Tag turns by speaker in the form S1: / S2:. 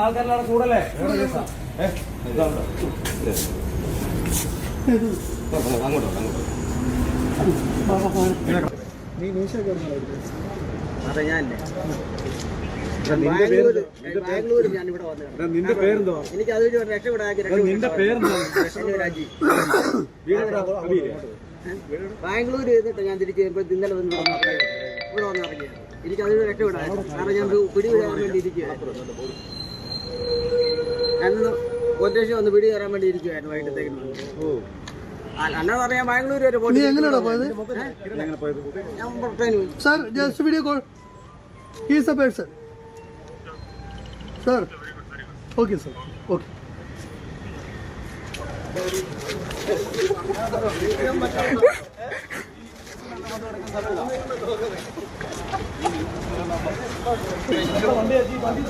S1: ആൾക്കാരെല്ലാം കൂടല്ലേ
S2: അതെ ഞാനല്ലേ ബാംഗ്ലൂർ ഞാൻ ഇവിടെ വന്നത്.
S1: നിന്റെ പേരെന്തോ?
S2: എനിക്ക് അത് രക്ഷപ്പെടാക്കി
S1: നിന്റെ പേരെന്തോ?
S2: രാജി. ബാംഗ്ലൂർ ചെയ്തിട്ട് ഞാൻ തിരിച്ച് ഇന്നലെ വന്ന് ഇവിടെ വന്ന് ഇറങ്ങിയത്. എനിക്ക് അതിന് രക്ഷപ്പെടായിരുന്നു. കാരണം ഞാൻ പിടിവിടാൻ വേണ്ടി ഇരിക്കുകയായിരുന്നു. ഞാനൊന്ന് ഒറ്റേഷം ഒന്ന് പിടി കയറാൻ വേണ്ടി ഇരിക്കുവായിരുന്നു വൈകിട്ടത്തേക്ക്. അല്ലാതെ പറയാൻ ബാംഗ്ലൂർ വരെ പോയി. ഞാൻ പുറത്തേന്
S3: Sir, just video call. He is a person. Sir. Okay, sir. Okay.
S1: വണ്ടി